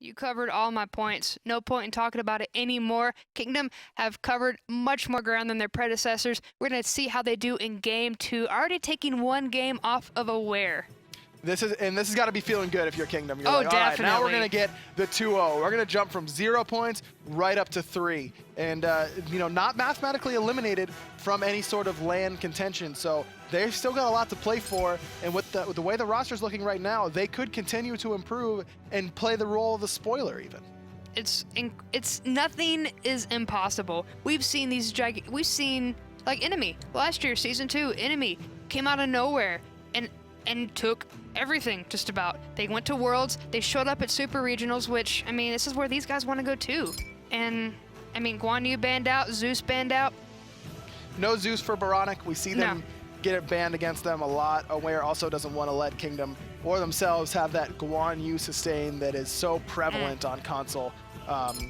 You covered all my points. No point in talking about it anymore. Kingdom have covered much more ground than their predecessors. We're going to see how they do in Game 2. Already taking one game off of Aware. This has got to be feeling good if you're Kingdom. You're Oh, like, all right, definitely. now we're going to get the 2-0. We're going to jump from 0 points right up to 3. And, you know, not mathematically eliminated from any sort of LAN contention. So they've still got a lot to play for. And with the way the roster's looking right now, they could continue to improve and play the role of the spoiler even. It's nothing is impossible. We've seen like Enemy last year, season 2. Enemy came out of nowhere and took everything just about. They went to Worlds, they showed up at Super Regionals, which, I mean, this is where these guys want to go too. And, I mean, Guan Yu banned out, Zeus banned out. No Zeus for Boronic. We see them get it banned against them a lot. Aware also doesn't want to let Kingdom or themselves have that Guan Yu sustain that is so prevalent on console.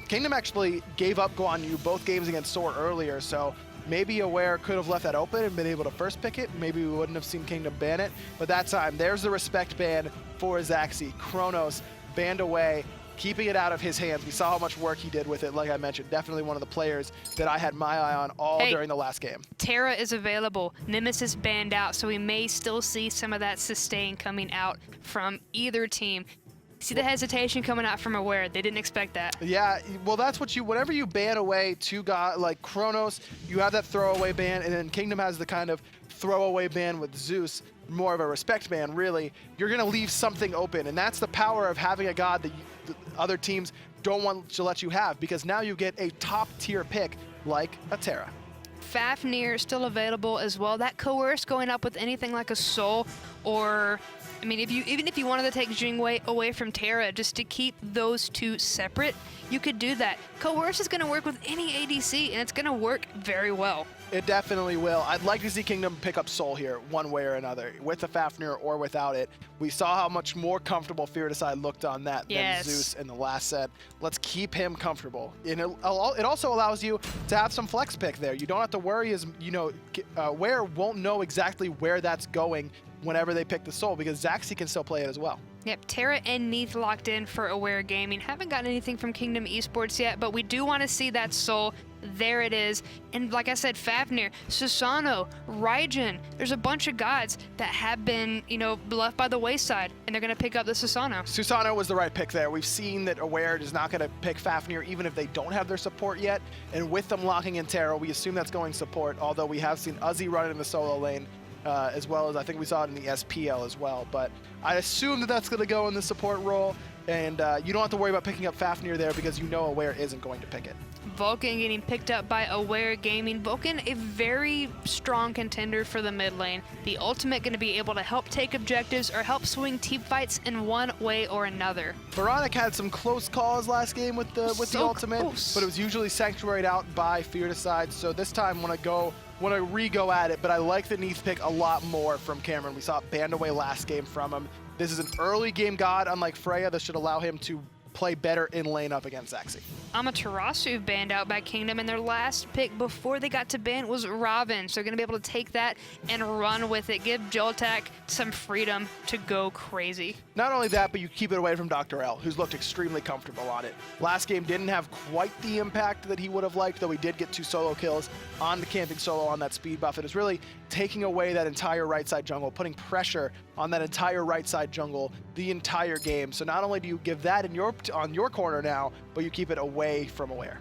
Kingdom actually gave up Guan Yu both games against Soar earlier, so maybe Aware could have left that open and been able to first pick it. Maybe we wouldn't have seen Kingdom ban it. But that time, there's the respect ban for Zachsy. Kronos banned away, keeping it out of his hands. We saw how much work he did with it. Like I mentioned, definitely one of the players that I had my eye on all during the last game. Terra is available. Nemesis banned out, so we may still see some of that sustain coming out from either team. See the hesitation coming out from Aware. They didn't expect that. Yeah, well, that's what whenever you ban away two guys like Kronos, you have that throwaway ban, and then Kingdom has the kind of throwaway ban with Zeus, more of a respect ban, really. You're going to leave something open, and that's the power of having a god that the other teams don't want to let you have, because now you get a top-tier pick like a Terra. Fafnir still available as well. That Coerce going up with anything like a Soul, or I mean, even if you wanted to take Jingwei away from Terra just to keep those two separate, you could do that. Coerce is going to work with any ADC, and it's going to work very well. It definitely will. I'd like to see Kingdom pick up Soul here, one way or another, with the Fafnir or without it. We saw how much more comfortable Fearedocide looked on that than Zeus in the last set. Let's keep him comfortable. And it also allows you to have some flex pick there. You don't have to worry as, you know, Aware won't know exactly where that's going whenever they pick the Soul, because Zachsy can still play it as well. Yep, Terra and Neith locked in for Aware Gaming. Haven't gotten anything from Kingdom Esports yet, but we do want to see that Soul. There it is. And like I said, Fafnir, Susano, Raijin, there's a bunch of gods that have been, you know, left by the wayside, and they're going to pick up the Susano. Susano was the right pick there. We've seen that Aware is not going to pick Fafnir even if they don't have their support yet. And with them locking in Terra, we assume that's going support, although we have seen Uzi run in the solo lane. As well as I think we saw it in the SPL as well. But I assume that that's going to go in the support role, and you don't have to worry about picking up Fafnir there because you know Aware isn't going to pick it. Vulcan getting picked up by Aware Gaming. Vulcan, a very strong contender for the mid lane. The ultimate going to be able to help take objectives or help swing team fights in one way or another. Boronic had some close calls last game with the ultimate, but it was usually sanctuaried out by Fearedocide. So this time want to re-go at it, but I like the Neith pick a lot more from Cameron. We saw it banned away last game from him. This is an early game god, unlike Freya. This should allow him to play better in lane up against Zachsy. Amaterasu banned out by Kingdom, and their last pick before they got to ban was Ravana. So they're going to be able to take that and run with it, give JoltaK some freedom to go crazy. Not only that, but you keep it away from DoctorL, who's looked extremely comfortable on it. Last game didn't have quite the impact that he would have liked, though he did get 2 solo kills on the camping solo on that speed buff. It is really taking away that entire right side jungle, putting pressure on that entire right side jungle the entire game. So not only do you give that on your corner now, but you keep it away from Aware.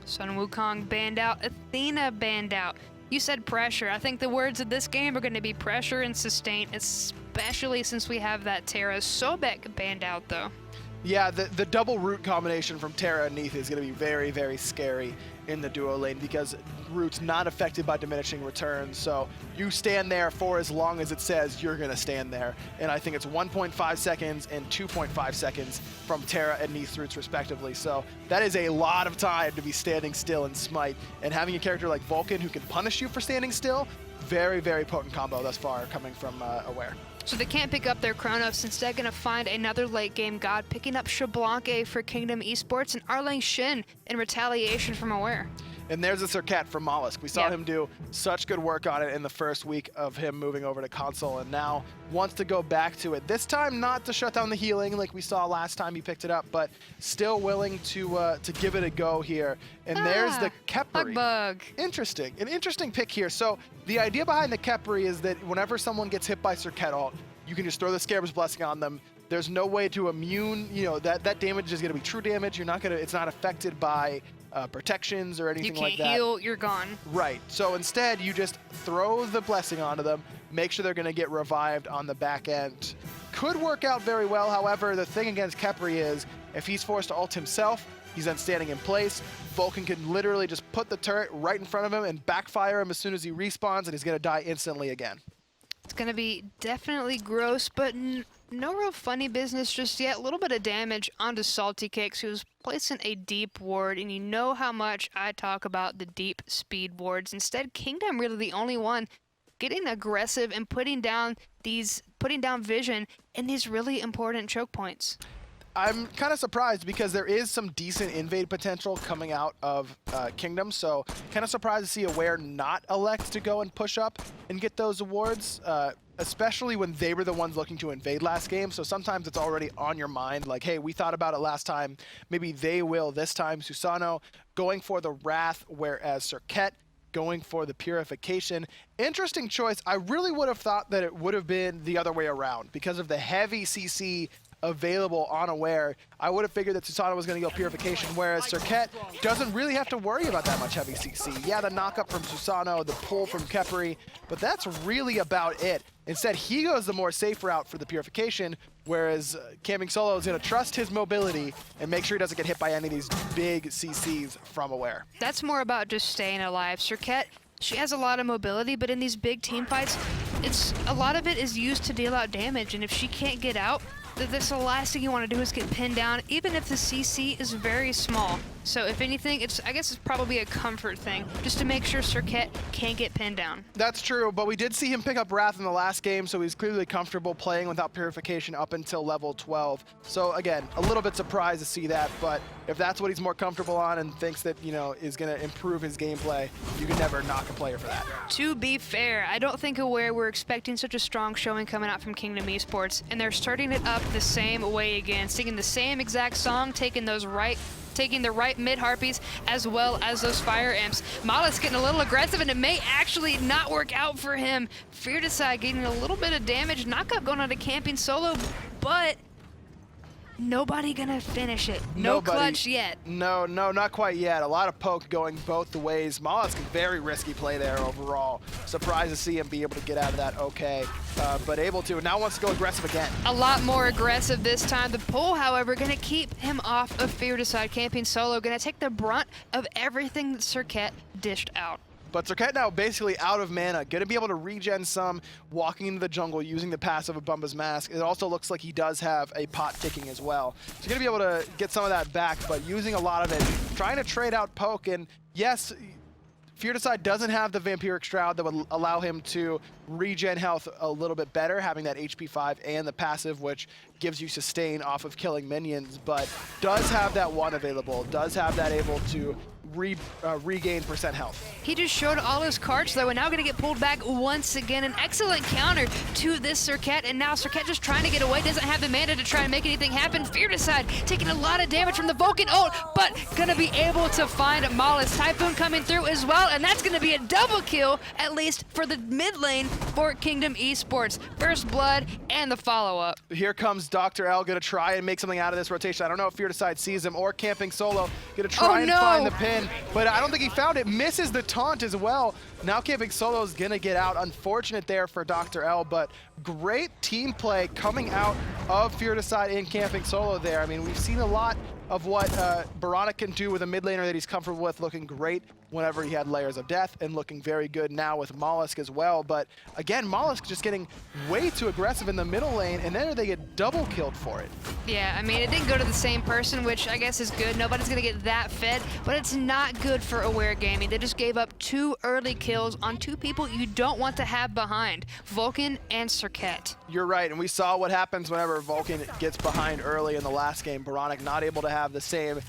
Sun Wukong banned out, Athena banned out. You said pressure. I think the words of this game are going to be pressure and sustain, especially since we have that Terra. Sobek banned out though. Yeah, the double root combination from Terra and Neith is going to be very, very scary in the duo lane because root's not affected by diminishing returns. So you stand there for as long as it says you're going to stand there. And I think it's 1.5 seconds and 2.5 seconds from Terra and Neith roots respectively. So that is a lot of time to be standing still in Smite. And having a character like Vulcan who can punish you for standing still, very, very potent combo thus far coming from Aware. So they can't pick up their Kronos, instead going to find another late game god, picking up Xbalanque for Kingdom Esports and Erlang Shen in retaliation from Aware. And there's a Serqet from Mollusk. We saw him do such good work on it in the first week of him moving over to console, and now wants to go back to it. This time not to shut down the healing like we saw last time he picked it up, but still willing to give it a go here. And there's the Khepri. Bug. Interesting. An interesting pick here. So the idea behind the Khepri is that whenever someone gets hit by Serqet ult, you can just throw the Scarab's Blessing on them. There's no way to immune, that damage is going to be true damage. It's not affected by protections or anything like that. You can't heal, you're gone. Right. So instead, you just throw the blessing onto them, make sure they're going to get revived on the back end. Could work out very well. However, the thing against Khepri is if he's forced to ult himself, he's then standing in place. Vulcan can literally just put the turret right in front of him and backfire him as soon as he respawns, and he's going to die instantly again. It's going to be definitely gross, but no real funny business just yet. A little bit of damage onto McSaltyCakes, who's placing a deep ward, and you know how much I talk about the deep speed wards. Instead, Kingdom really the only one getting aggressive and putting down vision in these really important choke points. I'm kind of surprised because there is some decent invade potential coming out of Kingdom, so kind of surprised to see Aware not elect to go and push up and get those awards, especially when they were the ones looking to invade last game. So sometimes it's already on your mind, like, hey, we thought about it last time, maybe they will this time. Susano going for the Wrath, whereas Serqet going for the Purification. Interesting choice. I really would have thought that it would have been the other way around because of the heavy CC available on Aware. I would have figured that Susano was going to go Purification, whereas Serqet doesn't really have to worry about that much heavy CC. Yeah, the knockup from Susano, the pull from Khepri, but that's really about it. Instead, he goes the more safe route for the Purification, whereas CaMeRxN is going to trust his mobility and make sure he doesn't get hit by any of these big CCs from Aware. That's more about just staying alive. Serqet, she has a lot of mobility, but in these big team fights, a lot of it is used to deal out damage, and if she can't get out, that's the last thing you want to do is get pinned down, even if the CC is very small. So if anything, I guess it's probably a comfort thing, just to make sure Serqet can't get pinned down. That's true, but we did see him pick up Wrath in the last game, so he's clearly comfortable playing without Purification up until level 12. So again, a little bit surprised to see that, but if that's what he's more comfortable on and thinks that, is going to improve his gameplay, you can never knock a player for that. To be fair, I don't think Aware were expecting such a strong showing coming out from Kingdom Esports, and they're starting it up the same way again, singing the same exact song, taking the right mid harpies as well as those fire imps. Mollusk getting a little aggressive, and it may actually not work out for him. Fearedocide getting a little bit of damage. Knockup going on to camping solo, but nobody gonna finish it. No clutch yet. No, not quite yet. A lot of poke going both the ways. Mollusk, very risky play there overall. Surprised to see him be able to get out of that okay, but able to. Now wants to go aggressive again. A lot more aggressive this time. The pull, however, gonna keep him off of Fearedocide. Camping solo, gonna take the brunt of everything that Serqet dished out. But Serqet now basically out of mana, going to be able to regen some, walking into the jungle using the passive of Bumba's Mask. It also looks like he does have a pot ticking as well. So you're going to be able to get some of that back, but using a lot of it, trying to trade out poke. And yes, Fearedocide doesn't have the Vampiric Shroud that would allow him to regen health a little bit better, having that HP 5 and the passive, which gives you sustain off of killing minions, but does have that one available, does have that able to regain percent health. He just showed all his cards, though, and now going to get pulled back once again. An excellent counter to this Serqet, and now Serqet just trying to get away, doesn't have the mana to try and make anything happen. Fearedocide taking a lot of damage from the Vulcan ult, but going to be able to find Mollusk. Typhoon coming through as well, and that's going to be a double kill, at least for the mid lane for Kingdom Esports. First blood and the follow-up. Here comes DoctorL, going to try and make something out of this rotation. I don't know if Fearedocide sees him or camping solo. Going to try and find the pin, but I don't think he found it. Misses the taunt as well. Now camping solo is going to get out. Unfortunate there for DoctorL, but great team play coming out of Fearedocide and camping solo there. I mean, we've seen a lot of what Boronic can do with a mid laner that he's comfortable with, looking great whenever he had Layers of Death and looking very good now with Mollusk as well. But again, Mollusk just getting way too aggressive in the middle lane, and then they get double killed for it. Yeah, I mean, it didn't go to the same person, which I guess is good. Nobody's going to get that fed, but it's not good for Aware Gaming. They just gave up 2 early kills on 2 people you don't want to have behind, Vulcan and Serqet. You're right, and we saw what happens whenever Vulcan gets behind early in the last game. Boronic not able to have the same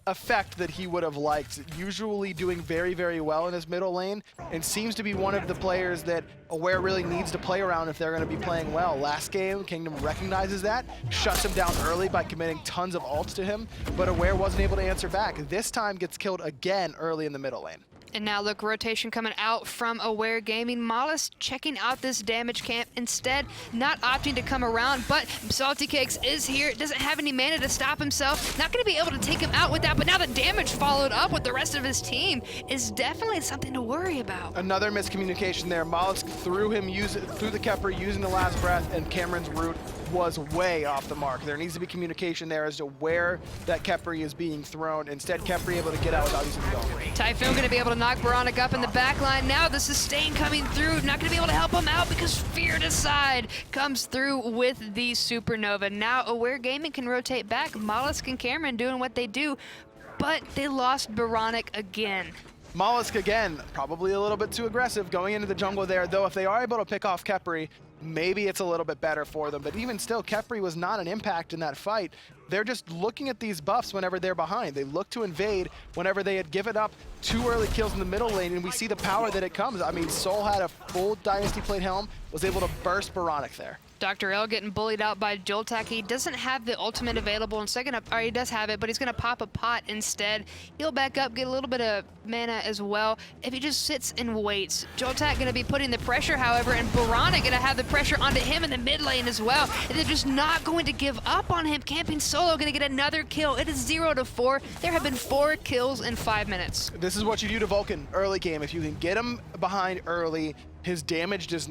effect that he would have liked. Usually doing very, very well in his middle lane, and seems to be one of the players that Aware really needs to play around if they're going to be playing well. Last game, Kingdom recognizes that, shuts him down early by committing tons of ults to him, but Aware wasn't able to answer back. This time gets killed again early in the middle lane. And now look, rotation coming out from Aware Gaming. Mollusk checking out this damage camp. Instead, not opting to come around, but McSaltyCakes is here. Doesn't have any mana to stop himself. Not going to be able to take him out with that, but now the damage followed up with the rest of his team is definitely something to worry about. Another miscommunication there. Mollusk threw the Khepri using the last breath, and Cameron's root was way off the mark. There needs to be communication there as to where that Khepri is being thrown. Instead, Khepri able to get out without using the ult. Typhoon going to be able to knock Boronic up in the back line. Now the sustain coming through. Not going to be able to help him out because Fearedocide comes through with the Supernova. Now Aware Gaming can rotate back. Mollusk and Cameron doing what they do, but they lost Boronic again. Mollusk again, probably a little bit too aggressive going into the jungle there, though if they are able to pick off Khepri, maybe it's a little bit better for them. But even still, Khepri was not an impact in that fight. They're just looking at these buffs whenever they're behind. They look to invade whenever they had given up 2 early kills in the middle lane, and we see the power that it comes. I mean, Soul had a full Dynasty Plate helm, was able to burst Boronic there. DoctorL getting bullied out by JoltaK. He doesn't have the ultimate available in second up, or he does have it, but he's gonna pop a pot instead. He'll back up, get a little bit of mana as well. If he just sits and waits, JoltaK gonna be putting the pressure, however, and Boronic gonna have the pressure onto him in the mid lane as well. And they're just not going to give up on him. Camping solo gonna get another kill. It is 0-4. There have been 4 kills in 5 minutes. This is what you do to Vulcan early game. If you can get him behind early, his damage is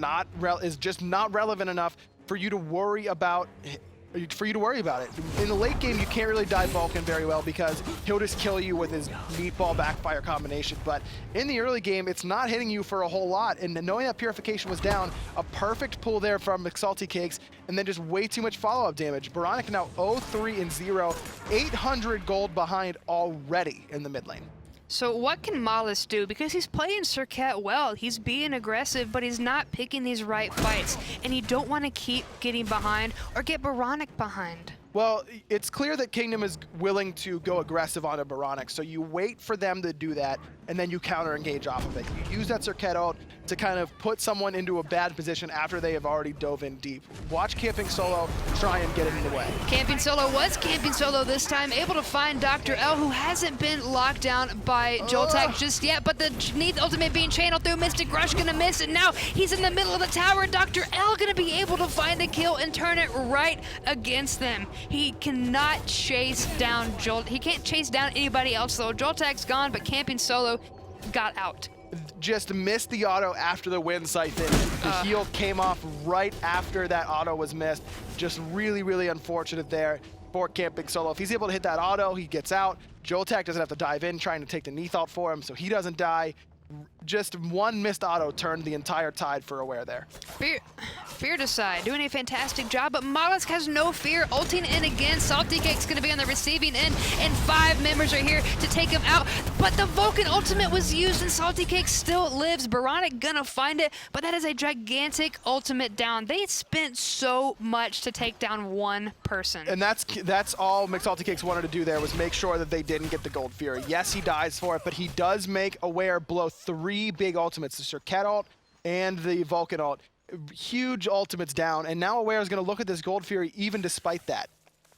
just not relevant enough for you to worry about it. In the late game, you can't really dive Vulcan very well because he'll just kill you with his meatball backfire combination. But in the early game, it's not hitting you for a whole lot. And knowing that Purification was down, a perfect pull there from McSaltyCakes, and then just way too much follow-up damage. Boronic now 0-3-0, 800 gold behind already in the mid lane. So what can Mollusk do? Because he's playing Serqet well, he's being aggressive, but he's not picking these right fights. And you don't want to keep getting behind or get Boronic behind. Well, it's clear that Kingdom is willing to go aggressive onto Boronic, so you wait for them to do that, and then you counter-engage off of it. You use that Serqet ult to kind of put someone into a bad position after they have already dove in deep. Watch Camping Solo try and get it in the way. Camping Solo was Camping Solo this time, able to find DoctorL, who hasn't been locked down by JoltaK just yet, but the Neith ultimate being channeled through, Mystic Rush gonna miss, and now he's in the middle of the tower. DoctorL gonna be able to find a kill and turn it right against them. He cannot chase down he can't chase down anybody else though. JoltaK's gone, but Camping Solo got out. Just missed the auto after the wind siphon. The heal came off right after that auto was missed. Just really, really unfortunate there for Camping Solo. If he's able to hit that auto, he gets out. JoltaK doesn't have to dive in trying to take the Neith out for him, so he doesn't die. Just one missed auto turned the entire tide for Aware there. Fearedocide doing a fantastic job, but Mollusk has no fear, ulting in again. SaltyCakes gonna be on the receiving end, and 5 members are here to take him out. But the Vulcan ultimate was used, and SaltyCakes still lives. Boronic gonna find it, but that is a gigantic ultimate down. They spent so much to take down one person. And that's all McSaltyCakes wanted to do there, was make sure that they didn't get the Gold Fury. Yes, he dies for it, but he does make Aware blow 3 big ultimates, the Serqet ult and the Vulcan ult. Huge ultimates down, and now Aware is going to look at this Gold Fury even despite that.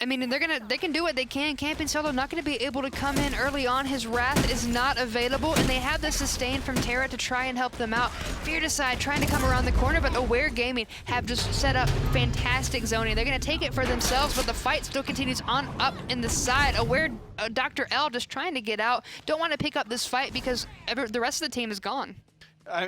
I mean, they can do what they can. Camping Solo not going to be able to come in early on. His Wrath is not available, and they have the sustain from Terra to try and help them out. Fearedocide trying to come around the corner, but Aware Gaming have just set up fantastic zoning. They're going to take it for themselves, but the fight still continues on up in the side. Aware DoctorL just trying to get out. Don't want to pick up this fight because the rest of the team is gone.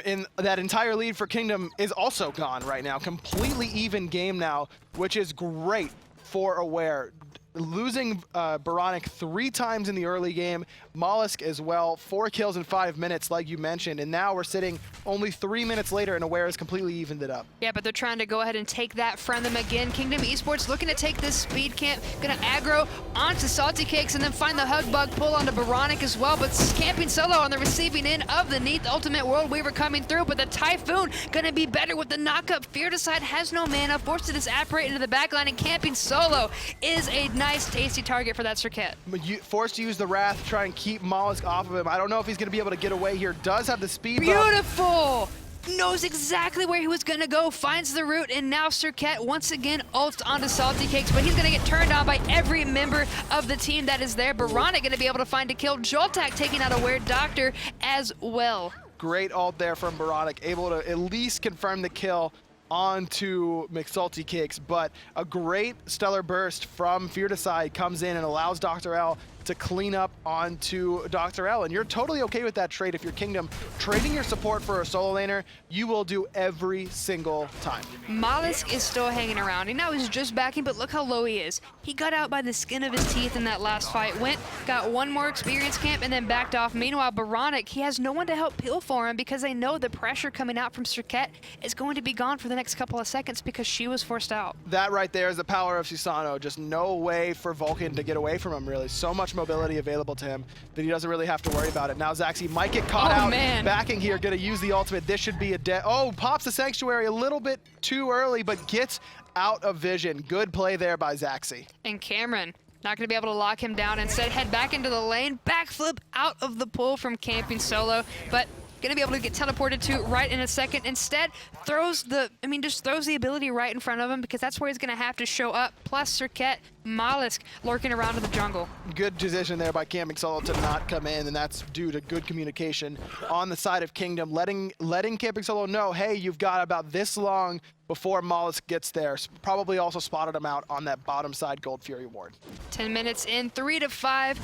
And that entire lead for Kingdom is also gone right now. Completely even game now, which is great for Aware. Losing Boronic 3 times in the early game, Mollusk as well, 4 kills in 5 minutes like you mentioned, and now we're sitting only 3 minutes later and Aware has completely evened it up. Yeah, but they're trying to go ahead and take that from them again. Kingdom Esports looking to take this speed camp, gonna aggro onto SaltyCakes and then find the hug bug pull onto Boronic as well, but Camping Solo on the receiving end of the Neith Ultimate World Weaver coming through, but the Typhoon gonna be better with the knockup. Fearedocide has no mana, forced to disapparate into the backline, and Camping Solo is a nice, tasty target for that Serqet. Forced to use the Wrath, try and keep Mollusk off of him. I don't know if he's going to be able to get away here. Does have the speed. Beautiful! Knows exactly where he was gonna go, finds the route, and now Serqet once again ults onto McSaltyCakes, but he's gonna get turned on by every member of the team that is there. Boronic gonna be able to find a kill. JoltaK taking out a Weird Doctor as well. Great ult there from Boronic, able to at least confirm the kill onto McSaltyCakes, but a great stellar burst from Fearedocide comes in and allows DoctorL to clean up onto DoctorL, and you're totally okay with that trade if you're Kingdom. Trading your support for a solo laner, you will do every single time. Mollusk is still hanging around. He now is just backing, but look how low he is. He got out by the skin of his teeth in that last fight, got one more experience camp, and then backed off. Meanwhile, Boronic, he has no one to help peel for him because they know the pressure coming out from Serqet is going to be gone for the next couple of seconds because she was forced out. That right there is the power of Susano. Just no way for Vulcan to get away from him, really. So much mobility available to him that he doesn't really have to worry about it. Now Zachsy might get caught out. Man. Backing here, gonna use the ultimate. This should be a dead. Oh, pops the Sanctuary a little bit too early, but gets out of vision. Good play there by Zachsy. And Cameron, not going to be able to lock him down. Instead, head back into the lane. Backflip out of the pool from camping solo, but going to be able to get teleported to right in a second. Instead, just throws the ability right in front of him because that's where he's going to have to show up. Plus, Serqet, Mollusk lurking around in the jungle. Good decision there by camping solo to not come in, and that's due to good communication on the side of Kingdom, letting camping solo know, hey, you've got about this long before Mollusk gets there. Probably also spotted him out on that bottom side Gold Fury ward. 10 minutes in, 3-5.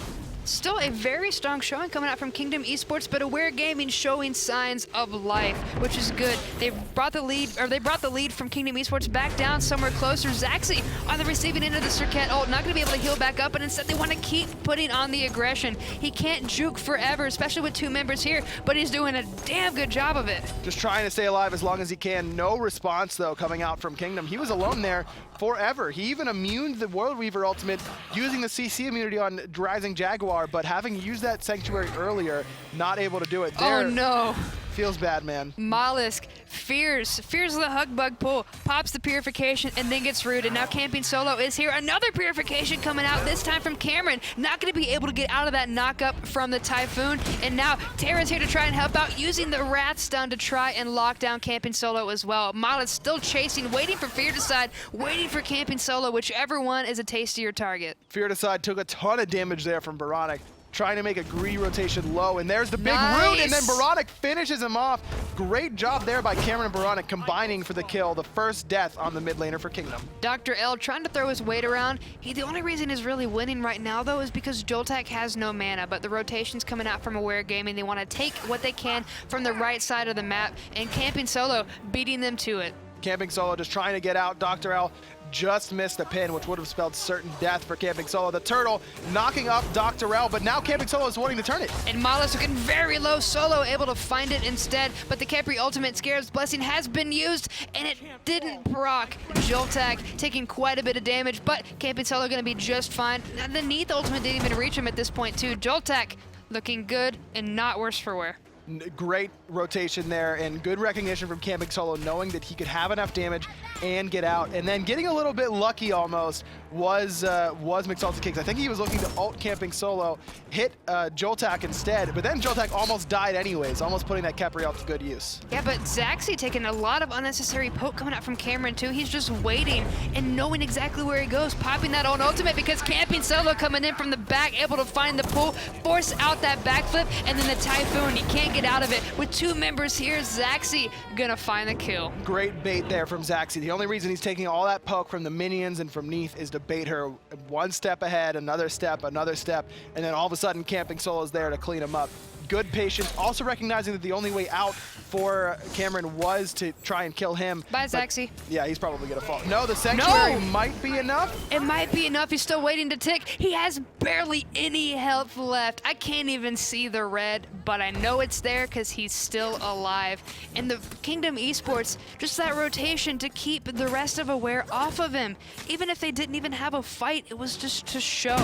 Still a very strong showing coming out from Kingdom Esports, but Aware Gaming showing signs of life, which is good. They brought the lead from Kingdom Esports back down somewhere closer. Zachsy on the receiving end of the Serqet ult, not going to be able to heal back up, and instead they want to keep putting on the aggression. He can't juke forever, especially with two members here, but he's doing a damn good job of it. Just trying to stay alive as long as he can. No response, though, coming out from Kingdom. He was alone there forever. He even immuned the World Weaver ultimate using the CC immunity on Rising Jaguar, but having used that Sanctuary earlier, not able to do it there. Oh no. Feels bad, man. Mollusk fears the hug bug pull, pops the purification, and then gets rooted. Now camping solo is here. Another purification coming out, this time from Cameron. Not going to be able to get out of that knockup from the Typhoon. And now Terra's here to try and help out, using the Wrath stun to try and lock down camping solo as well. Mollusk still chasing, waiting for Fearedocide, waiting for camping solo, whichever one is a tastier target. Fearedocide took a ton of damage there from Boronic, trying to make a greedy rotation low, and there's the big Nice. root, and then Boronic finishes him off. Great job there by Cameron and Boronic combining for the kill, the first death on the mid laner for Kingdom. DoctorL trying to throw his weight around. The only reason he's really winning right now, though, is because JoltaK has no mana, but the rotation's coming out from Aware Gaming. They want to take what they can from the right side of the map, and camping solo beating them to it. Camping solo just trying to get out. DoctorL just missed the pin, which would have spelled certain death for camping solo. The turtle knocking up DoctorL, but now camping solo is wanting to turn it. And Mollusk looking very low, solo able to find it instead, but the Khepri ultimate Scare's Blessing has been used, and it didn't proc. JoltaK taking quite a bit of damage, but camping solo gonna be just fine. Now, the Neith ultimate didn't even reach him at this point too. JoltaK looking good and not worse for wear. Great rotation there and good recognition from camping solo, knowing that he could have enough damage and get out, and then getting a little bit lucky almost was McSaltyCakes. I think he was looking to ult camping solo, hit JoltaK instead, but then JoltaK almost died anyways, almost putting that Khepri ult to good use. Yeah, but Zachsy taking a lot of unnecessary poke coming out from Cameron too. He's just waiting and knowing exactly where he goes, popping that own ultimate because camping solo coming in from the back, able to find the pull, force out that backflip, and then the Typhoon. He can't get out of it. With two members here, Zachsy gonna find the kill. Great bait there from Zachsy. The only reason he's taking all that poke from the minions and from Neith is to bait her one step ahead, another step, and then all of a sudden camping solo is there to clean him up. Good patience, also recognizing that the only way out for Cameron was to try and kill him. Bye, Zachsy. Yeah, he's probably gonna fall. No, the Sanctuary might be enough. It might be enough. He's still waiting to tick. He has barely any health left. I can't even see the red, but I know it's there because he's still alive. And the Kingdom Esports, just that rotation to keep the rest of Aware off of him. Even if they didn't even have a fight, it was just to show.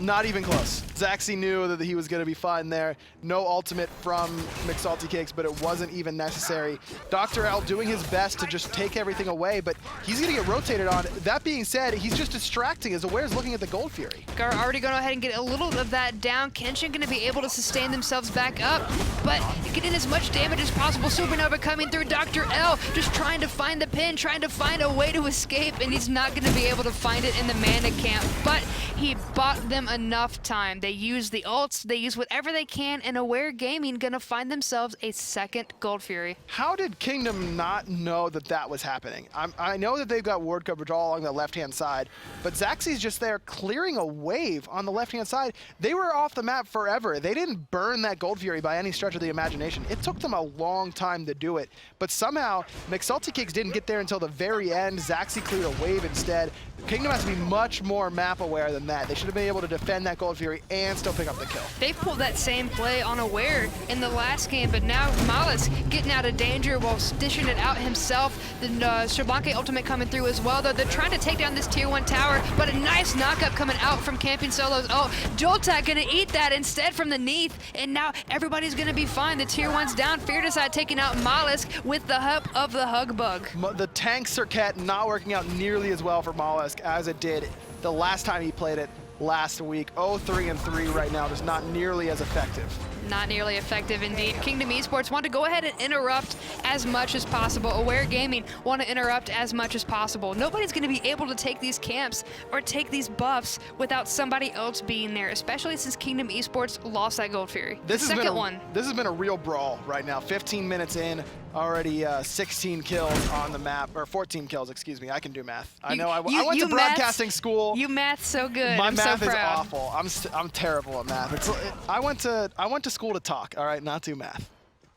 Not even close. Zachsy knew that he was going to be fine there. No ultimate from McSaltyCakes, but it wasn't even necessary. DoctorL doing his best to just take everything away, but he's going to get rotated on. That being said, he's just distracting as Aware's looking at the Gold Fury. Gar already going to go ahead and get a little of that down. Kenshin going to be able to sustain themselves back up, but getting as much damage as possible. Supernova coming through. DoctorL just trying to find the pin, trying to find a way to escape, and he's not going to be able to find it in the mana camp, but he bought them enough time. They use the ults, they use whatever they can, and Aware Gaming gonna find themselves a second Gold Fury. How did Kingdom not know that that was happening? I know that they've got ward coverage all along the left-hand side, but Zachsy's just there clearing a wave on the left-hand side. They were off the map forever. They didn't burn that Gold Fury by any stretch of the imagination. It took them a long time to do it, but somehow McSaltyCakes didn't get there until the very end. Zachsy cleared a wave instead. Kingdom has to be much more map aware than that. They should have been able to defend that Gold Fury and still pick up the kill. They pulled that same play on Aware in the last game, but now Mollusk getting out of danger while dishing it out himself. The Xbalanque ultimate coming through as well, though. They're trying to take down this tier 1 tower, but a nice knockup coming out from Camping Solo's. Oh, JoltaK gonna eat that instead from the Neith, and now everybody's gonna be fine. The tier 1's down. Fearedocide taking out Mollusk with the help of the Hug Bug. The tank Serqet not working out nearly as well for Mollusk as it did the last time he played it last week. 0-3-3 right now, just not nearly as effective. Not nearly effective indeed. Kingdom Esports want to go ahead and interrupt as much as possible. Aware Gaming want to interrupt as much as possible. Nobody's going to be able to take these camps or take these buffs without somebody else being there, especially since Kingdom Esports lost that Gold Fury. This has been a real brawl right now. 15 minutes in, already 16 kills on the map, or 14 kills, excuse me. I can do math. I went to broadcasting school. You math so good. My I'm math so is proud. awful. I'm terrible at math. I went to school to talk, all right, not do math.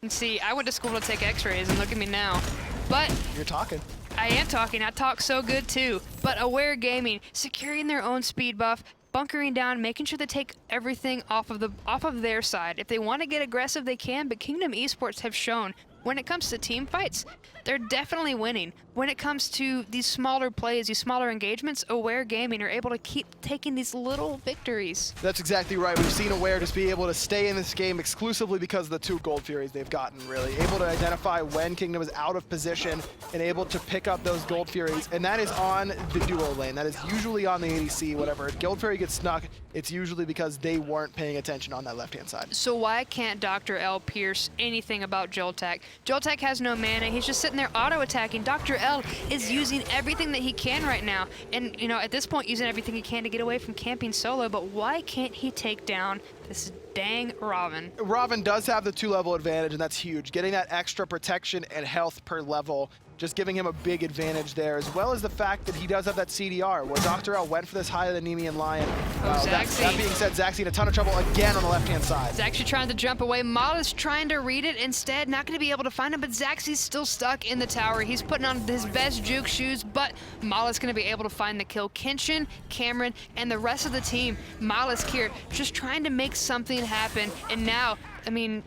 And see, I went to school to take X-rays, and look at me now. But you're talking. I am talking. I talk so good too. But Aware Gaming securing their own speed buff, bunkering down, making sure they take everything off of their side. If they want to get aggressive, they can. But Kingdom Esports have shown when it comes to team fights, they're definitely winning. When it comes to these smaller plays, these smaller engagements, Aware Gaming are able to keep taking these little victories. That's exactly right. We've seen Aware just be able to stay in this game exclusively because of the 2 Gold Furies they've gotten, really. Able to identify when Kingdom is out of position and able to pick up those Gold Furies. And that is on the duo lane. That is usually on the ADC, whatever. If Gold Fury gets snuck, it's usually because they weren't paying attention on that left-hand side. So why can't DoctorL pierce anything about JoltaK? JoltaK has no mana. He's just sitting there auto-attacking. DoctorL is using everything that he can right now. And, you know, at this point, using everything he can to get away from camping solo. But why can't he take down this dang Ravana? Ravana does have the 2-level advantage, and that's huge. Getting that extra protection and health per level, just giving him a big advantage there, as well as the fact that he does have that CDR, where DoctorL went for this high-Nemean Lion. That being said, Zachsy in a ton of trouble again on the left-hand side. Zachsy trying to jump away. Mollusk trying to read it instead, not going to be able to find him, but Zachsy's still stuck in the tower. He's putting on his best juke shoes, but Mollusk going to be able to find the kill. Kenshin, Cameron, and the rest of the team, Mollusk here, just trying to make something happen, and now, I mean,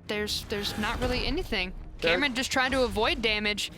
there's not really anything. Cameron just trying to avoid damage.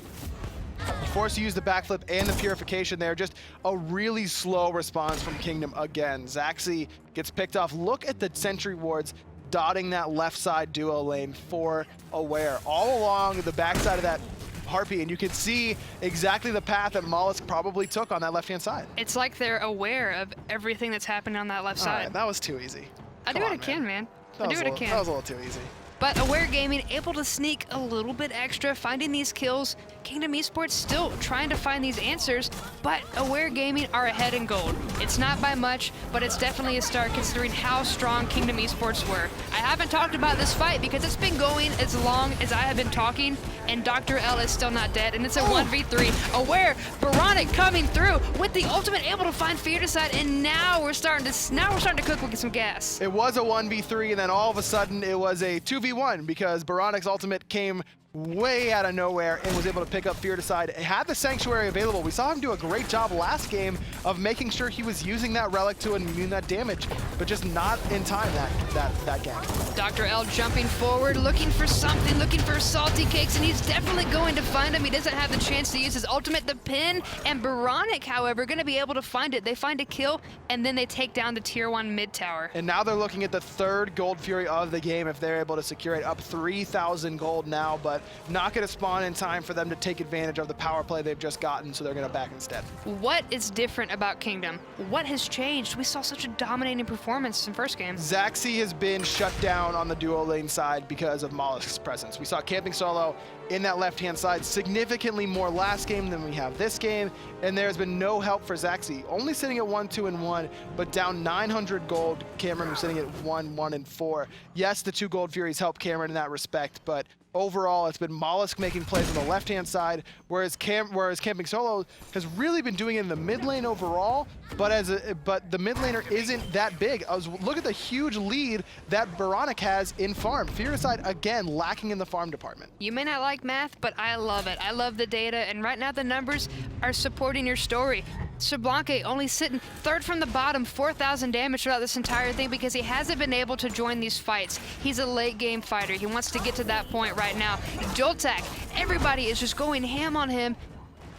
Forced to use the backflip and the purification there. Just a really slow response from Kingdom again. Zachsy gets picked off. Look at the sentry wards dotting that left side duo lane for Aware. All along the backside of that Harpy, and you can see exactly the path that Mollusk probably took on that left-hand side. It's like they're aware of everything that's happening on that left side. Right, that was too easy. I do what I can, man. I do what I can. That was a little too easy. But Aware Gaming able to sneak a little bit extra, finding these kills. Kingdom Esports still trying to find these answers, but Aware Gaming are ahead in gold. It's not by much, but it's definitely a start considering how strong Kingdom Esports were. I haven't talked about this fight because it's been going as long as I have been talking, and DoctorL is still not dead, and it's a 1v3. Aware, Boronic coming through with the ultimate, able to find Fearedocide, and now we're starting to cook with some gas. It was a 1v3, and then all of a sudden it was a 2v1 because Boronic's ultimate came way out of nowhere and was able to pick up Fearedocide. Had the Sanctuary available. We saw him do a great job last game of making sure he was using that relic to immune that damage, but just not in time that game. DoctorL jumping forward, looking for something, looking for CaMeRxN, and he's definitely going to find him. He doesn't have the chance to use his ultimate, the pin, and Boronic, however, going to be able to find it. They find a kill, and then they take down the tier 1 mid tower. And now they're looking at the 3rd Gold Fury of the game if they're able to secure it, up 3,000 gold now, but not going to spawn in time for them to take advantage of the power play they've just gotten, so they're going to back instead. What is different about Kingdom? What has changed? We saw such a dominating performance in first game. Zachsy has been shut down on the duo lane side because of Mollusk's presence. We saw camping solo in that left-hand side significantly more last game than we have this game, and there's been no help for Zachsy. Only sitting at 1-2-1, but down 900 gold. Cameron was sitting at 1-1-4. Yes, the 2 Gold Furies help Cameron in that respect, but overall, it's been Mollusk making plays on the left-hand side, whereas Camping Solo has really been doing it in the mid lane overall, but the mid laner isn't that big. Look at the huge lead that Boronic has in farm. Fearedocide, again, lacking in the farm department. You may not like math, but I love it. I love the data, and right now the numbers are supporting your story. Xbalanque only sitting 3rd from the bottom, 4,000 damage throughout this entire thing because he hasn't been able to join these fights. He's a late game fighter. He wants to get to that point right now. JoltaK, everybody is just going ham on him,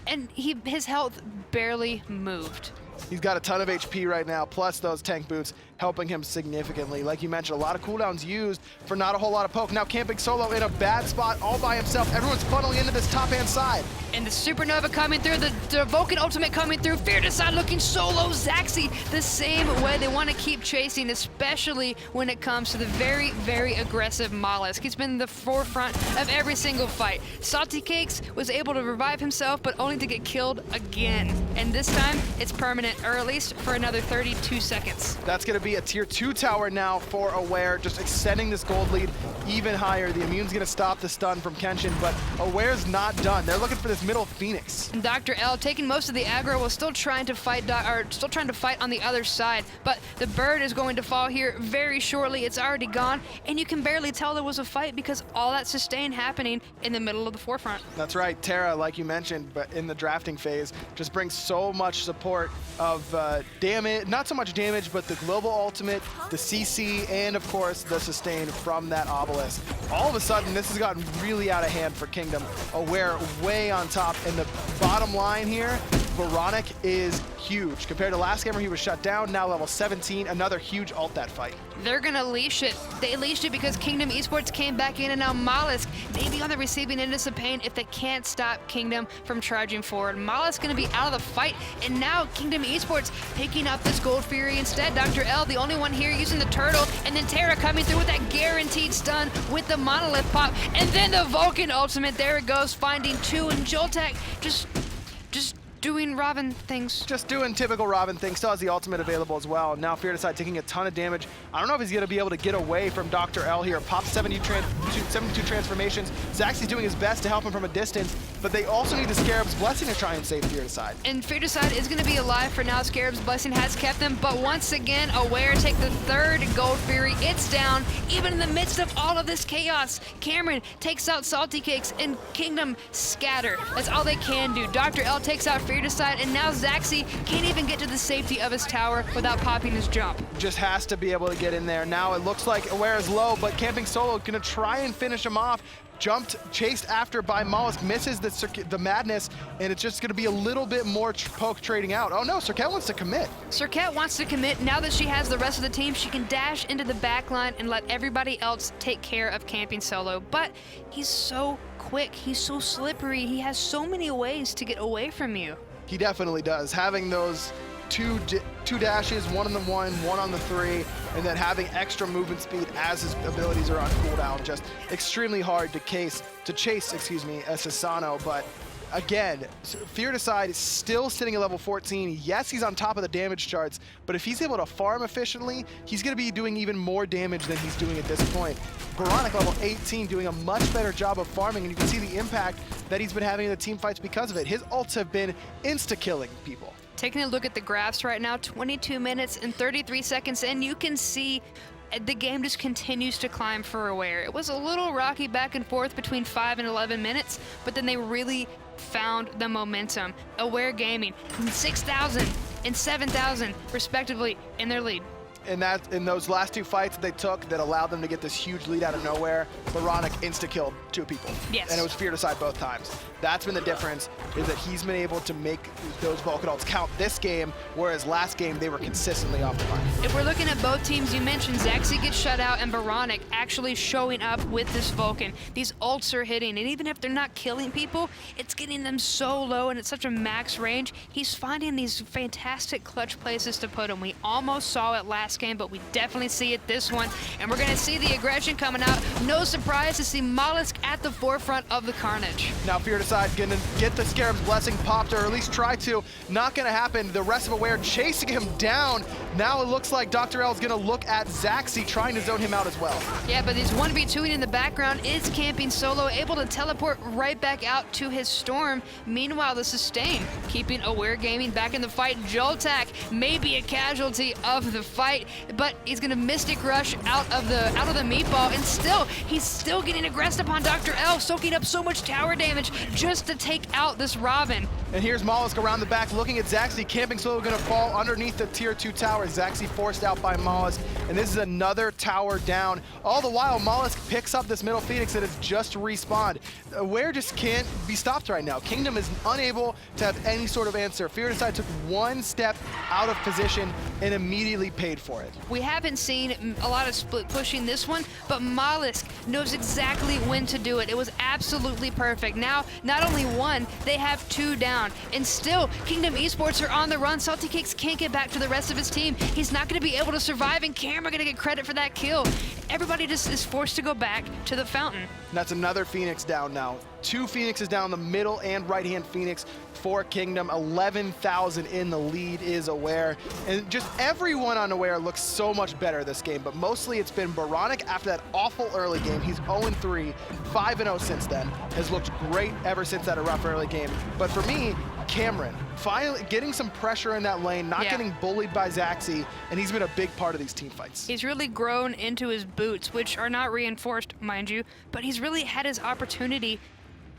and his health barely moved. He's got a ton of HP right now, plus those tank boots helping him significantly. Like you mentioned, a lot of cooldowns used for not a whole lot of poke. Now camping solo in a bad spot all by himself. Everyone's funneling into this top-hand side. And the supernova coming through, the Vulcan ultimate coming through, Fearedocide looking solo, Zachsy the same way. They want to keep chasing, especially when it comes to the very, very aggressive Mollusk. He's been in the forefront of every single fight. McSaltyCakes was able to revive himself, but only to get killed again. And this time, it's permanent, or at least for another 32 seconds. That's going to be a tier 2 tower now for Aware, just extending this gold lead even higher. The immune's going to stop the stun from Kenshin, but Aware's not done. They're looking for this middle Phoenix. And DoctorL taking most of the aggro while still trying to fight on the other side, but the bird is going to fall here very shortly. It's already gone, and you can barely tell there was a fight because all that sustain happening in the middle of the forefront. That's right. Terra, like you mentioned, but in the drafting phase, just brings so much support of damage, not so much damage, but the global ultimate, the CC, and of course the sustain from that obelisk. All of a sudden, this has gotten really out of hand for Kingdom. Aware way on top, and the bottom line here, Boronic is huge. Compared to last game where he was shut down, now level 17, another huge ult that fight. They're gonna leash it. They leashed it because Kingdom Esports came back in, and now Mollusk may be on the receiving end of some pain if they can't stop Kingdom from charging forward. Mollusk gonna be out of the fight, and now Kingdom Esports picking up this Gold Fury instead. DoctorL, the only one here using the turtle, and then Terra coming through with that guaranteed stun with the monolith pop, and then the Vulcan ultimate. There it goes, finding 2, and JoltaK just doing Robin things. Just doing typical Robin things. Still has the ultimate available as well. Now Fearedocide taking a ton of damage. I don't know if he's going to be able to get away from DoctorL here. Pop 72 transformations. Zachsy's doing his best to help him from a distance, but they also need the Scarab's Blessing to try and save Fearedocide. And Fearedocide is going to be alive for now. Scarab's Blessing has kept them, but once again, Aware take the 3rd Gold Fury. It's down, even in the midst of all of this chaos. Cameron takes out McSaltyCakes, and Kingdom scatter. That's all they can do. DoctorL takes out Fearedocide, and now Zachsy can't even get to the safety of his tower without popping his jump. Just has to be able to get in there. Now it looks like Aware is low, but Camping Solo gonna try and finish him off. Jumped, chased after by Mollusk, misses the madness, and it's just gonna be a little bit more poke trading out. Oh no, Serqet wants to commit. Serqet wants to commit. Now that she has the rest of the team, she can dash into the back line and let everybody else take care of Camping Solo. But he's so quick, he's so slippery, he has so many ways to get away from you. He definitely does. Having those two dashes, 1 on the 1, 1 on the 3, and then having extra movement speed as his abilities are on cooldown, just extremely hard to chase a Susano. But again, Fearedocide is still sitting at level 14. Yes, he's on top of the damage charts, but if he's able to farm efficiently, he's going to be doing even more damage than he's doing at this point. Boronic, level 18, doing a much better job of farming, and you can see the impact that he's been having in the team fights because of it. His ults have been insta-killing people. Taking a look at the graphs right now, 22 minutes and 33 seconds in, you can see the game just continues to climb for Aware. It was a little rocky back and forth between 5 and 11 minutes, but then they really found the momentum. Aware Gaming, 6,000 and 7,000 respectively in their lead. And that in those last 2 fights they took that allowed them to get this huge lead out of nowhere, Boronic insta-killed 2 people. Yes. And it was Fearedocide both times. That's been the difference, is that he's been able to make those Vulcan ults count this game, whereas last game they were consistently off the mark. If we're looking at both teams, you mentioned Zachsy gets shut out and Boronic actually showing up with this Vulcan. These ults are hitting, and even if they're not killing people, it's getting them so low and it's such a max range. He's finding these fantastic clutch places to put them. We almost saw it last game, but we definitely see it this one, and we're going to see the aggression coming out. No surprise to see Mollusk at the forefront of the carnage. Now Fearedocide gonna get the Scarab's Blessing popped, or at least try to. Not gonna happen. The rest of Aware chasing him down. Now it looks like DoctorL is gonna look at Zachsy, trying to zone him out as well. Yeah, but he's 1v2ing in the background, is camping solo, able to teleport right back out to his Storm. Meanwhile, the sustain keeping Aware Gaming back in the fight. JoltaK may be a casualty of the fight, but he's gonna Mystic Rush out of the meatball, and he's still getting aggressed upon DoctorL, soaking up so much tower damage just to take out this Ravana. And here's Mollusk around the back looking at Zachsy. Camping solo gonna fall underneath the tier 2 tower. Zachsy forced out by Mollusk, and this is another tower down. All the while, Mollusk picks up this middle Phoenix that has just respawned. Aware just can't be stopped right now. Kingdom is unable to have any sort of answer. Fearedocide took 1 step out of position and immediately paid for it. We haven't seen a lot of split pushing this one, but Mollusk knows exactly when to do it. It was absolutely perfect. Now, not only 1, they have 2 down. And still, Kingdom Esports are on the run. McSaltyCakes can't get back to the rest of his team. He's not going to be able to survive, and CaMeRxN going to get credit for that kill. Everybody just is forced to go back to the fountain. And that's another Phoenix down now. 2 Phoenixes down, the middle and right-hand Phoenix for Kingdom. 11,000 in the lead is Aware. And just everyone on Aware looks so much better this game, but mostly it's been Boronic after that awful early game. He's 0-3, 5-0 since then. Has looked great ever since that rough early game. But for me, CaMeRxN, finally getting some pressure in that lane, not getting bullied by Zachsy, and he's been a big part of these team fights. He's really grown into his boots, which are not reinforced, mind you, but he's really had his opportunity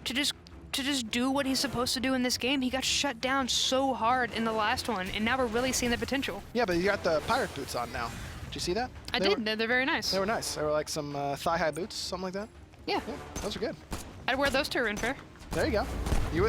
to just do what he's supposed to do in this game. He got shut down so hard in the last one, and now we're really seeing the potential. Yeah, but you got the pirate boots on now. Did you see that? I did. They're very nice. They were nice. They were like some thigh-high boots, something like that. Yeah. Those are good. I'd wear those to Ren Fair. There you go.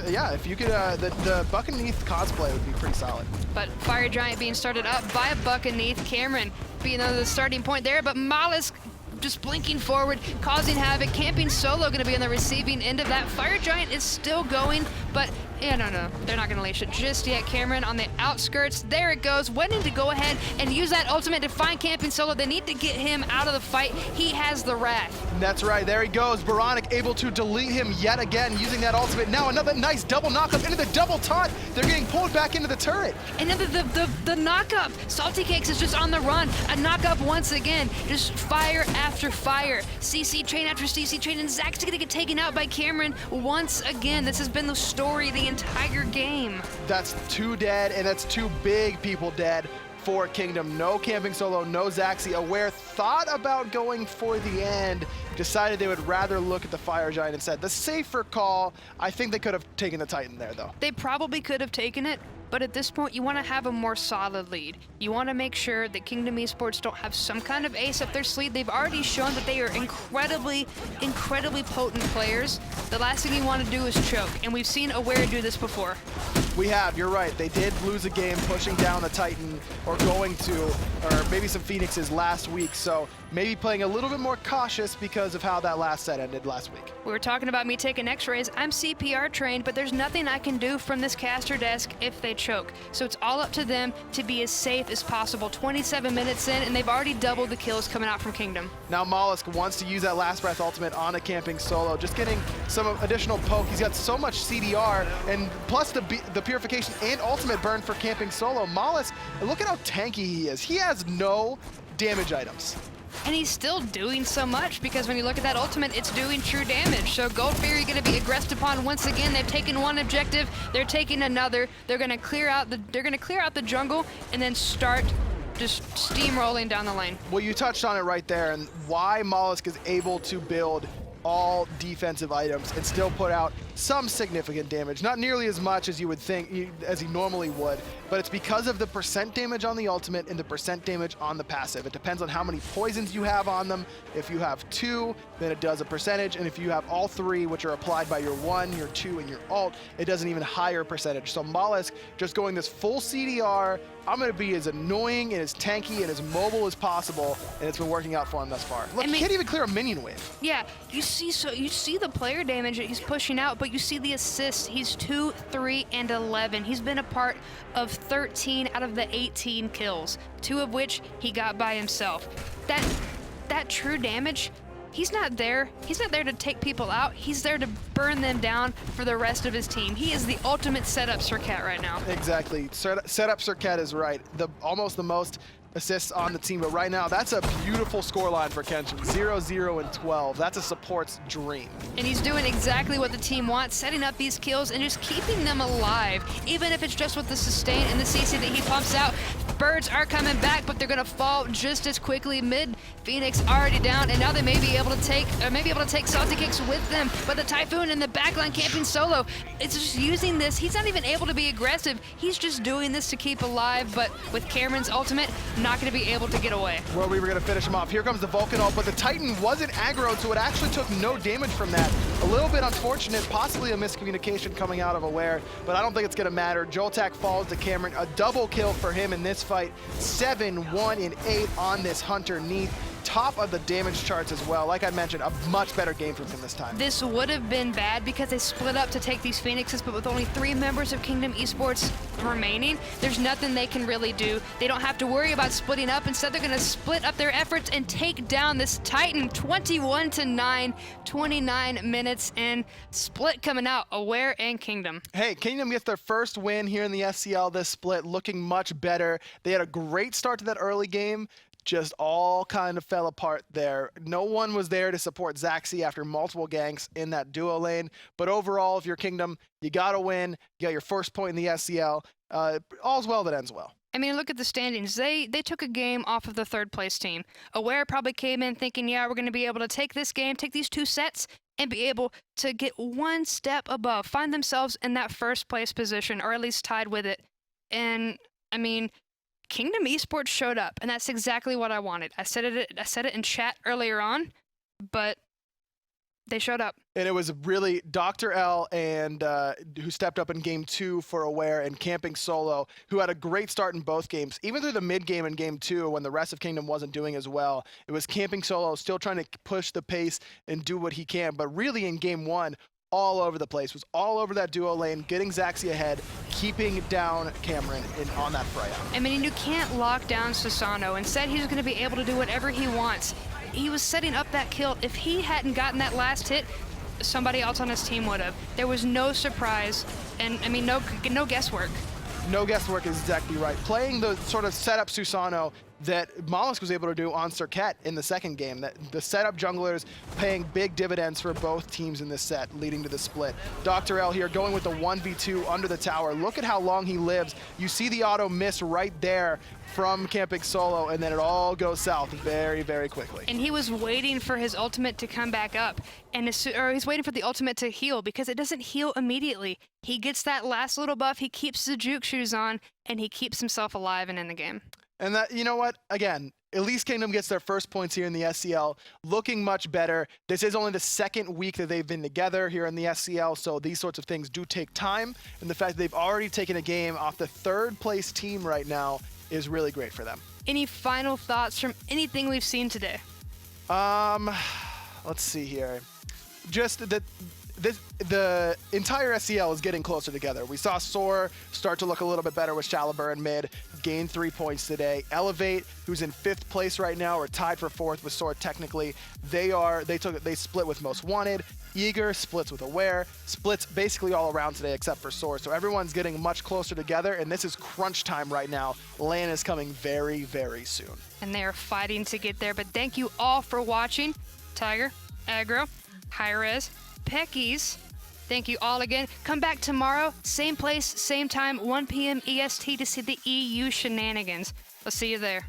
Yeah, if you could, the Buck and Neith cosplay would be pretty solid. But Fire Giant being started up by Buck and Neith. CaMeRxN being on the starting point there, but Mollusk just blinking forward, causing havoc. Camping solo going to be on the receiving end of that. Fire Giant is still going, but yeah, no, they're not going to leash it just yet. CaMeRxN on the outskirts. There it goes. Wanting to go ahead and use that ultimate to find Camping solo. They need to get him out of the fight. He has the wrath. That's right. There he goes. Boronic able to delete him yet again using that ultimate. Now another nice double knockup into the double taunt. They're getting pulled back into the turret. And then the knockup. McSaltyCakes is just on the run. A knockup once again. Just fire after fire. CC chain after CC chain. And Zach's going to get taken out by CaMeRxN once again. This has been the story the entire game. That's 2 dead, and that's 2 big people dead for Kingdom. No camping solo, no Zachsy. Aware thought about going for the end, decided they would rather look at the Fire Giant instead. The safer call. I think they could have taken the Titan there, though. They probably could have taken it, but at this point, you want to have a more solid lead. You want to make sure that Kingdom Esports don't have some kind of ace up their sleeve. They've already shown that they are incredibly potent players. The last thing you want to do is choke, and we've seen Aware do this before. We have, you're right. They did lose a game pushing down the Titan, or going to, or maybe some Phoenixes last week, so maybe playing a little bit more cautious because of how that last set ended last week. We were talking about me taking x-rays. I'm CPR trained, but there's nothing I can do from this caster desk if they choke. So it's all up to them to be as safe as possible. 27 minutes in, and they've already doubled the kills coming out from Kingdom. Now Mollusk wants to use that last breath ultimate on a camping solo, just getting some additional poke. He's got so much CDR, and plus the purification and ultimate burn for camping solo. Mollusk, look at how tanky he is. He has no damage items. And he's still doing so much, because when you look at that ultimate, it's doing true damage. So Gold Fury going to be aggressed upon once again. They've taken one objective, they're taking another. They're going to clear out the jungle and then start just steamrolling down the lane. Well, you touched on it right there, and why Mollusk is able to build all defensive items and still put out some significant damage. Not nearly as much as you would think, as he normally would, but it's because of the percent damage on the ultimate and the percent damage on the passive. It depends on how many poisons you have on them. If you have 2, then it does a percentage, and if you have all 3, which are applied by your 1, your 2, and your ult, it does an even higher percentage. So Mollusk just going this full CDR, I'm going to be as annoying and as tanky and as mobile as possible, and it's been working out for him thus far. Look, he can't even clear a minion wave. Yeah, you see the player damage that he's pushing out, but you see the assists. He's 2, 3, and 11. He's been a part of 13 out of the 18 kills, 2 of which he got by himself. That true damage, he's not there to take people out. He's there to burn them down for the rest of his team. He is the ultimate setup Serqet right now. Exactly. Setup Serqet is right. Almost the most assists on the team, but right now that's a beautiful scoreline for Kenshin. 0, 0, and 12. That's a support's dream. And he's doing exactly what the team wants, setting up these kills and just keeping them alive, even if it's just with the sustain and the CC that he pumps out. Birds are coming back, but they're gonna fall just as quickly. Mid Phoenix already down, and now they may be able to take McSaltyCakes with them. But the Typhoon in the backline camping solo, it's just using this. He's not even able to be aggressive. He's just doing this to keep alive. But with Cameron's ultimate, not going to be able to get away. Well, we were going to finish him off. Here comes the Vulcan ult, but the Titan wasn't aggroed, so it actually took no damage from that. A little bit unfortunate, possibly a miscommunication coming out of Aware, but I don't think it's going to matter. JoltaK falls to Cameron. A double kill for him in this fight. 7, 1, and 8 on this Hunter Neith. Top of the damage charts as well. Like I mentioned, a much better game from him this time. This would have been bad because they split up to take these Phoenixes, but with only 3 members of Kingdom Esports remaining, there's nothing they can really do. They don't have to worry about splitting up. Instead, they're going to split up their efforts and take down this Titan 21-9, 29 minutes in. Split coming out, Aware and Kingdom. Hey, Kingdom gets their first win here in the SCL this split, looking much better. They had a great start to that early game. Just all kind of fell apart there. No one was there to support Zachsy after multiple ganks in that duo lane. But overall, if you're Kingdom, you got to win. You got your first point in the SCL. All's well that ends well. I mean, look at the standings. They took a game off of the 3rd place team. Aware probably came in thinking, yeah, we're going to be able to take this game, take these 2 sets, and be able to get 1 step above, find themselves in that 1st place position, or at least tied with it. And, I mean, Kingdom Esports showed up, and that's exactly what I wanted. I said it in chat earlier on, but they showed up. And it was really DoctorL and who stepped up in game 2 for Aware, and camping solo, who had a great start in both games. Even through the mid game in game 2, when the rest of Kingdom wasn't doing as well, it was camping solo still trying to push the pace and do what he can. But really in game 1, all over the place, was all over that duo lane, getting Zachsy ahead, keeping down Cameron on that fray out. I mean, you can't lock down Susano. Instead, he's going to be able to do whatever he wants. He was setting up that kill. If he hadn't gotten that last hit, somebody else on his team would have. There was no surprise, and I mean, no guesswork. No guesswork is exactly right. Playing the sort of setup Susano that Mollusk was able to do on Serqet in the 2nd game. That the setup junglers paying big dividends for both teams in this set, leading to the split. DoctorL here going with the 1v2 under the tower. Look at how long he lives. You see the auto miss right there from camping solo, and then it all goes south very, very quickly. And he was waiting for his ultimate to come back up, and he's waiting for the ultimate to heal, because it doesn't heal immediately. He gets that last little buff, he keeps the juke shoes on, and he keeps himself alive and in the game. And that, you know what, again, at least Kingdom gets their first points here in the SCL, looking much better. This is only the 2nd week that they've been together here in the SCL, so these sorts of things do take time. And the fact that they've already taken a game off the 3rd place team right now is really great for them. Any final thoughts from anything we've seen today? Let's see here. Just that the entire SCL is getting closer together. We saw Soar start to look a little bit better with Chalibur in mid, gain 3 points today. Elevate, who's in 5th place right now, or tied for 4th with Soar technically. They split with Most Wanted. Eager splits with Aware, splits basically all around today except for Soar. So everyone's getting much closer together, and this is crunch time right now. LAN is coming very, very soon. And they are fighting to get there, but thank you all for watching. Tiger, Aggro, hi-rez, Peckies, thank you all again. Come back tomorrow, same place, same time, 1 p.m. EST to see the EU shenanigans. I'll see you there.